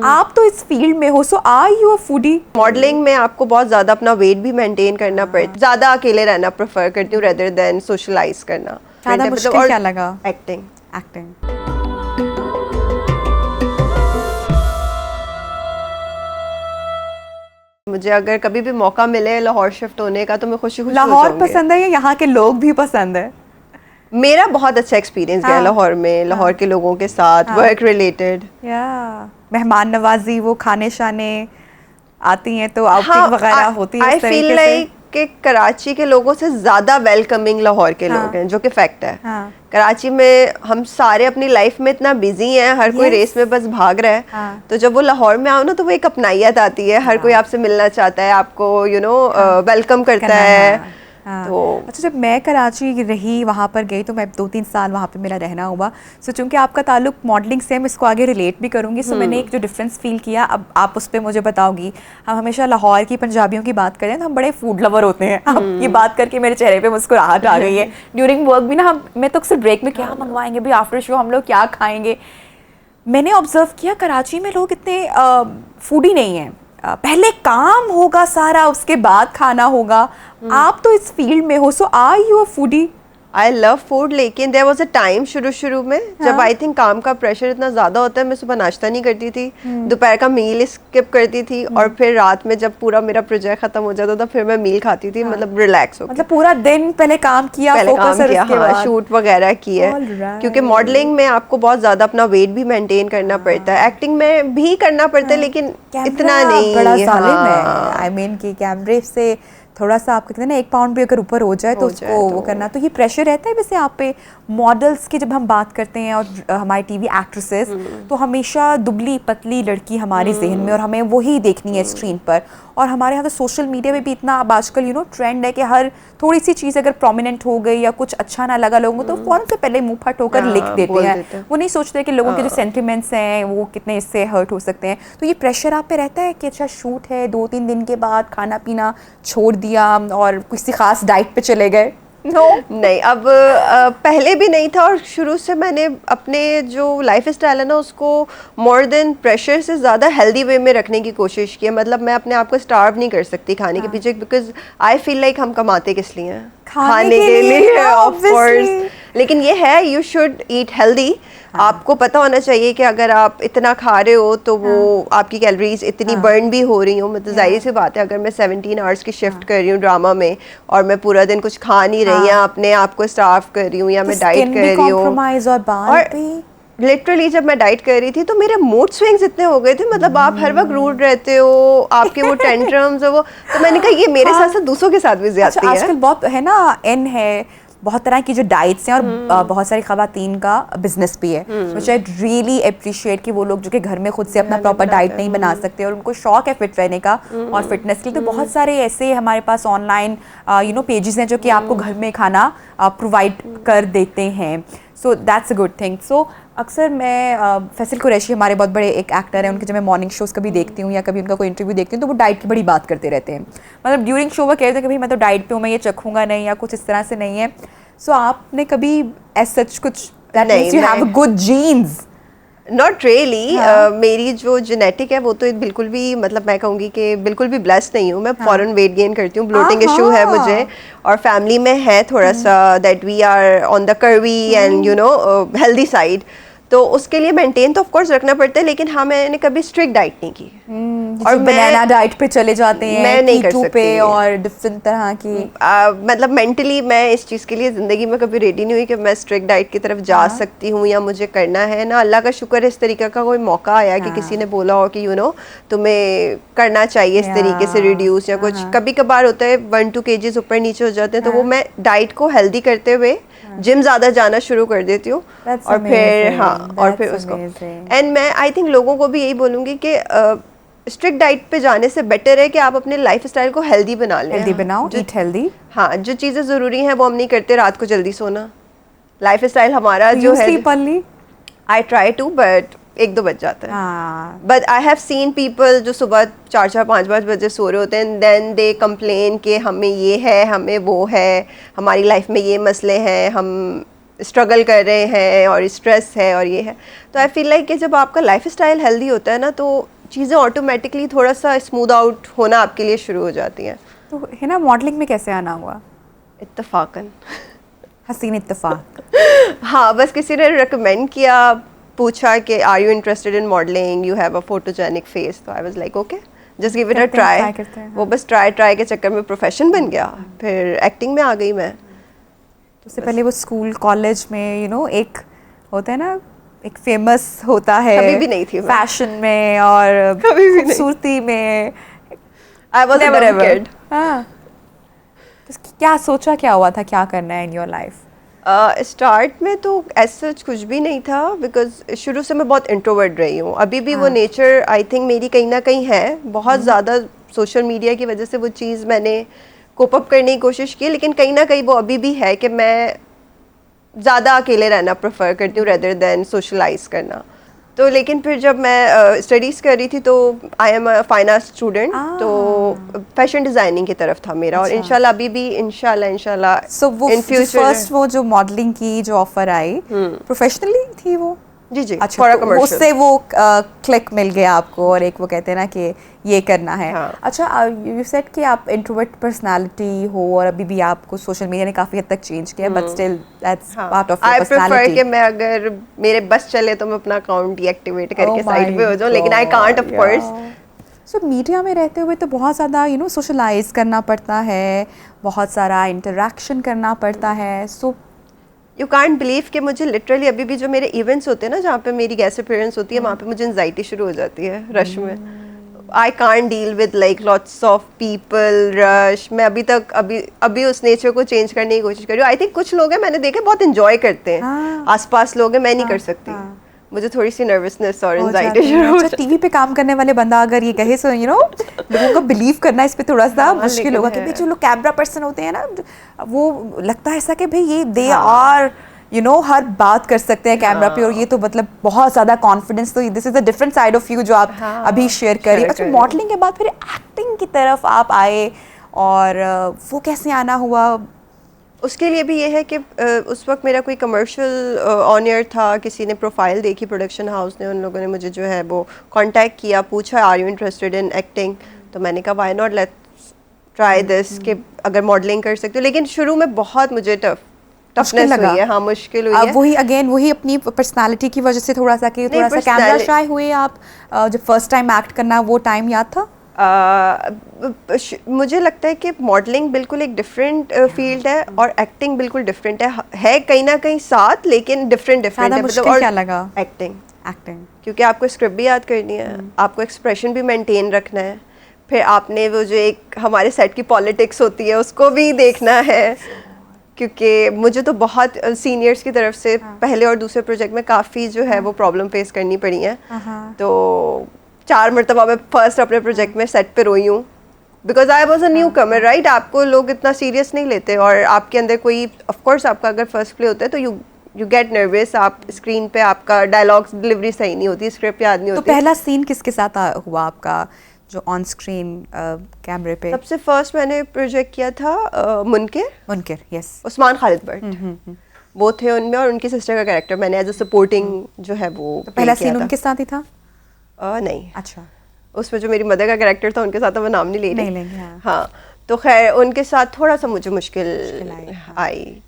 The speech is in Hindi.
आप तो इस फील्ड में हो, so are you a foodie? Modelling में आपको बहुत ज़्यादा अपना वेट भी मेंटेन करना पड़ता है, ज़्यादा अकेले रहना प्रेफर करती हूँ रेदर देन सोशलाइज करना। ज़्यादा मुश्किल क्या लगा? एक्टिंग। मुझे अगर कभी भी मौका मिले लाहौर शिफ्ट होने का तो मैं खुशी खुशी लाहौर पसंद है या यहाँ के लोग भी पसंद है? मेरा बहुत अच्छा एक्सपीरियंस गया लाहौर में, लाहौर के लोगों के साथ वर्क रिलेटेड। मेहमान नवाजी, वो खाने शाने आती हैं तो आउटिंग वगैरह होती है आई फील लाइक कि कराची के लोगों से ज़्यादा वेलकमिंग लाहौर के लोग हैं, जो कि फैक्ट है। कराची में हम सारे अपनी लाइफ में इतना बिजी हैं, हर कोई रेस में बस भाग रहा है। तो जब वो लाहौर में आओ ना तो वो एक अपनाइयत आती है, हर कोई आपसे मिलना चाहता है, आपको वेलकम करता है। तो अच्छा, जब मैं कराची रही, वहाँ पर गई, तो मैं 2-3 साल वहाँ पे मेरा रहना हुआ। सो चूँकि आपका ताल्लुक मॉडलिंग से, मैं इसको आगे रिलेट भी करूँगी। सो मैंने एक जो डिफरेंस फील किया, अब आप उस पर मुझे बताओगी। हम हमेशा लाहौर की पंजाबियों की बात करें तो हम बड़े फूड लवर होते हैं। अब ये बात करके मेरे चेहरे पर मुस्कुराहट आ गई है। ड्यूरिंग वर्क भी ना मैं तो अक्सर ब्रेक में क्या मंगवाएंगे भाई, आफ्टर शो हम लोग क्या खाएंगे। मैंने ऑब्जर्व किया कराची में लोग इतने फूडी नहीं हैं। पहले काम होगा सारा, उसके बाद खाना होगा। आप तो इस फील्ड में हो, so are you a foodie? I love food, लेकिन देयर वाज अ टाइम शुरू में जब आई थिंक काम का प्रेशर इतना ज़्यादा होता है, मैं सुबह नाश्ता नहीं करती थी, दोपहर का मील स्किप करती थी, और फिर रात में जब पूरा मेरा प्रोजेक्ट खत्म हो जाता था फिर मैं मील खाती थी, मतलब रिलैक्स हो। मतलब पूरा दिन पहले काम किया, शूट वगैरह की है। क्योंकि मॉडलिंग में आपको बहुत ज़्यादा अपना वेट भी मेंटेन करना पड़ता है, एक्टिंग में भी करना पड़ता है, लेकिन इतना नहीं। बड़ा जालिम है, आई मीन कि कैमरे से थोड़ा सा आप कहते हैं ना 1 पाउंड भी अगर ऊपर हो जाए तो उसको वो करना, तो ये प्रेशर रहता है वैसे आप पे। मॉडल्स की जब हम बात करते हैं और हमारी टीवी एक्ट्रेसेस, तो हमेशा दुबली पतली लड़की हमारे जहन में, और हमें वही देखनी है स्क्रीन पर। और हमारे यहाँ तो सोशल मीडिया में भी इतना अब आजकल ट्रेंड है कि हर थोड़ी सी चीज़ अगर प्रोमिनेंट हो गई या कुछ अच्छा ना लगा लोगों को तो फ़ौरन से पहले मुँह फट होकर लिख देते हैं। वो नहीं सोचते कि लोगों के जो सेंटिमेंट्स हैं वो कितने इससे हर्ट हो सकते हैं। तो ये प्रेशर आप पे रहता है कि अच्छा शूट है, 2-3 दिन के बाद खाना पीना छोड़ दिया और किसी खास डाइट पे चले गए? नहीं, अब पहले भी नहीं था, और शुरू से मैंने अपने जो लाइफ स्टाइल है ना उसको मोर देन प्रेशर से ज़्यादा हेल्दी वे में रखने की कोशिश की है। मतलब मैं अपने आप को स्टार्व नहीं कर सकती खाने के पीछे, बिकॉज आई फील लाइक हम कमाते किस लिए हैं? खाने के लिए ऑफ कोर्स। लेकिन ये है, यू शुड ईट हेल्दी। आपको पता होना चाहिए कि अगर आप इतना खा रहे हो तो वो आपकी कैलोरीज इतनी बर्न भी हो रही हो। मतलब जाहिर सी बात है, अगर मैं 17 आवर्स की शिफ्ट कर रही हूँ ड्रामा में और मैं पूरा दिन कुछ खा नहीं रही या अपने आप को स्टार्व कर रही हूँ या मैं डाइट कर रही हूँ, और लिटरली जब मैं डाइट कर रही थी तो मेरे मूड स्विंग्स इतने हो गए थे। मतलब आप हर वक्त रूड रहते हो, आपके वो टेंट्रम्स है वो, तो मैंने कहा ये मेरे साथ साथ दूसरों के साथ भी ज्यादती है। आजकल बहुत है ना, एन है, बहुत तरह की जो डाइट्स हैं, और बहुत सारी ख़वातीन का बिजनेस भी है। व्हिच आई रियली अप्रिशिएट कि वो लोग जो कि घर में खुद से अपना प्रॉपर डाइट नहीं बना सकते और उनको शौक है फिट रहने का और फिटनेस के लिए, तो बहुत सारे ऐसे हमारे पास ऑनलाइन पेजेस हैं जो कि आपको घर में खाना प्रोवाइड कर देते हैं। So that's a good thing. So अक्सर मैं फैसल कुरैशी हमारे बहुत बड़े एक एक्टर हैं, उनके जब मैं मॉर्निंग शोज़ कभी देखती हूँ या कभी उनका कोई इंटरव्यू देखती हूँ तो वो डाइट की बड़ी बात करते रहते हैं। मतलब ड्यूरिंग शो वो कहते हैं कि भाई मैं तो डाइट पे हूँ, मैं ये चखूँगा नहीं या कुछ इस तरह से नहीं है। सो आपने कभी एज सच कुछ that means you have a good genes? Not really. मेरी जो जेनेटिक है वो तो बिल्कुल भी, मतलब मैं कहूँगी कि बिल्कुल भी ब्लेस्ड नहीं हूँ। मैं फॉरन वेट गेन करती हूँ, ब्लोटिंग इशू है मुझे, और फैमिली में है थोड़ा सा that we are on the curvy and healthy side. तो उसके लिए मेंटेन तो ऑफ कोर्स रखना पड़ता है, लेकिन हाँ मैंने कभी स्ट्रिक्ट डाइट नहीं की। और बनाना डाइट पे चले जाते हैं, मैं नहीं कर सकती पे और डिफरेंट तरह की मतलब मेंटली मैं इस चीज़ के लिए ज़िंदगी में कभी रेडी नहीं हुई कि मैं स्ट्रिक्ट डाइट की तरफ जा सकती हूँ या मुझे करना है ना। अल्लाह का शुक्र है इस तरीके का कोई मौका आया कि किसी ने बोला हो कि तुम्हें करना चाहिए इस तरीके से रिड्यूस या कुछ। कभी कभार होता है 1-2 kgs ऊपर नीचे हो जाते हैं, तो वो मैं डाइट को हेल्दी करते हुए जिम ज़्यादा जाना शुरू कर देती हूँ, और फिर और फिर उसको एंड मैं आई थिंक लोगों को भी यही बोलूँगी कि स्ट्रिक्ट डाइट पे जाने से बेटर है कि आप अपने लाइफ स्टाइल को हेल्दी बना लें। हेल्दी बनाओ, ईट हेल्दी। हाँ, जो चीज़ें ज़रूरी हैं वो हम नहीं करते। रात को जल्दी सोना, लाइफ स्टाइल हमारा जो है। आई ट्राई टू, बट 1-2 बज जाता है। But I have seen people जो सुबह 4-5 बजे सो रहे होते हैं, देन दे कंप्लेन कि हमें ये है, हमें वो है, हमारी लाइफ में ये मसले हैं, हम स्ट्रगल कर रहे हैं और स्ट्रेस है और ये है। तो आई फील लाइक कि जब आपका लाइफ स्टाइल हेल्दी होता है ना, तो चीज़ें ऑटोमेटिकली थोड़ा सा स्मूथ आउट होना आपके लिए शुरू हो जाती हैं। तो है ना, मॉडलिंग में कैसे आना हुआ? इत्तफाकन। हसीन इत्तेफाक। हाँ, बस किसी ने रिकमेंड किया, पूछा कि are you interested in modelling, you have a photogenic face, तो I was like okay just give it a try. वो बस ट्राई के चक्कर में प्रोफेशन बन गया, फिर एक्टिंग में आ गई मैं। तो उससे पहले वो स्कूल कॉलेज में एक होता है ना, एक फेमस होता है, कभी भी नहीं थी मैं। फैशन में और खूबसूरती में। आई वाज अ डम किड। हाँ, तो क्या सोचा, क्या हुआ था, क्या करना है इन योर लाइफ? स्टार्ट में तो ऐसा कुछ भी नहीं था, बिकॉज शुरू से मैं बहुत इंट्रोवर्ट रही हूँ। अभी भी वो नेचर आई थिंक मेरी कहीं ना कहीं है। बहुत ज़्यादा सोशल मीडिया की वजह से वो चीज़ मैंने कोप अप करने की कोशिश की, लेकिन कहीं ना कहीं वो अभी भी है कि मैं ज़्यादा अकेले रहना प्रेफर करती हूँ रेदर देन सोशलाइज करना। तो लेकिन फिर जब मैं स्टडीज़ कर रही थी तो I am a fine art student, तो फैशन डिज़ाइनिंग की तरफ था मेरा। और इंशाल्लाह अभी भी इंशाल्लाह सो वो फर्स्ट वो जो मॉडलिंग की जो ऑफर आई प्रोफेशनली थी वो? जी। अच्छा, तो उससे वो क्लिक मिल गया आपको, और एक वो कहते हैं ना कि ये करना है। हाँ. अच्छा, यू सेड कि आप इंट्रोवर्ट पर्सनालिटी हो और अभी भी आपको सोशल मीडिया ने काफी हद तक चेंज किया, but still that's part of your personality. I prefer कि मैं अगर मेरे बस चले तो मैं अपना अकाउंट डीएक्टिवेट करके साइड पे हो जाऊं, लेकिन I can't of course. So media में रहते हुए तो बहुत ज़्यादा सोशलाइज करना पड़ता है, बहुत सारा इंटरेक्शन करना पड़ता है। सो यू कांट बिलीव कि मुझे लिटरली अभी भी जो मेरे इवेंट्स होते हैं ना, जहाँ पे मेरी गेस्ट अपीयरेंस होती है, वहाँ पे मुझे एंजाइटी शुरू हो जाती है रश में। I can't deal with like lots of people, rush. मैं अभी उस नेचर को चेंज करने की कोशिश कर रही हूँ। आई थिंक कुछ लोग हैं, मैंने देखे बहुत इंजॉय करते हैं, आसपास लोग हैं, मैं नहीं कर सकती। मुझे थोड़ी सी नर्वसनेस और एंजाइटी शुरू हो जाती है। टीवी पे काम करने वाले बंदा अगर ये कहे सो लोगों को बिलीव करना इस पे थोड़ा सा मुश्किल होगा, कि जो लोग कैमरा पर्सन होते हैं ना, वो लगता है ऐसा कि भाई ये दे आर हर बात कर सकते हैं कैमरा पे, और ये तो मतलब बहुत ज़्यादा कॉन्फिडेंस। तो this is a different side of you जो आप अभी शेयर करिए। अच्छा, मॉडलिंग के बाद फिर एक्टिंग की तरफ आप आए, और वो कैसे आना हुआ? उसके लिए भी ये है कि उस वक्त मेरा कोई कमर्शियल ऑन एयर था, किसी ने प्रोफाइल देखी प्रोडक्शन हाउस ने, उन लोगों ने मुझे जो है वो कांटेक्ट किया, पूछा are you interested in acting. तो मैंने कहा why not, let's try this, कि अगर मॉडलिंग कर सकते हो। लेकिन शुरू में बहुत मुझे टफनेस हुई है। हाँ, मुश्किल हुई है। वही अपनी पर्सनालिटी की वजह से थोड़ा सा कैमरा शाय हुए आप? जब फर्स्ट टाइम एक्ट करना, वो टाइम याद था? मुझे लगता है कि मॉडलिंग बिल्कुल एक डिफरेंट फील्ड है, और एक्टिंग बिल्कुल डिफरेंट है कहीं ना कहीं साथ, लेकिन डिफरेंट है। मतलब क्या लगा? एक्टिंग क्योंकि आपको स्क्रिप्ट भी याद करनी है, आपको एक्सप्रेशन भी मेंटेन रखना है, फिर आपने वो जो एक हमारे सेट की पॉलिटिक्स होती है उसको भी देखना है। क्योंकि मुझे तो बहुत सीनियर्स की तरफ से पहले और दूसरे प्रोजेक्ट में काफ़ी जो है वो प्रॉब्लम फेस करनी पड़ी है। तो 4 मरतबा मैं फर्स्ट अपने प्रोजेक्ट में सेट पे रोई हूँ, because I was a new Qamar, right. आपको लोग इतना सीरियस नहीं लेते, और आपके अंदर कोई, ऑफ कोर्स आपका अगर फर्स्ट प्ले होता है तो यू गेट नर्वस। आप स्क्रीन पे आपका डायलॉग्स डिलीवरी सही नहीं होती, स्क्रिप्ट याद नहीं होती। तो पहला सीन किसके साथ हुआ आपका जो ऑन स्क्रीन कैमरे पे? सबसे फर्स्ट मैंने प्रोजेक्ट किया था मुनकिर, यस, उस्मान खालिद भट्ट, वो थे उनमें, और उनकी सिस्टर का कैरेक्टर मैंने एज अ सपोर्टिंग जो है वो तो पहला सीन उनके साथ ही था? नहीं। अच्छा, उसमें जो मेरी मदर का कैरेक्टर था उनके साथ, वो नाम नहीं ले रही। नहीं लेंगे। हाँ, तो खैर उनके साथ थोड़ा सा मुझे मुश्किल आई,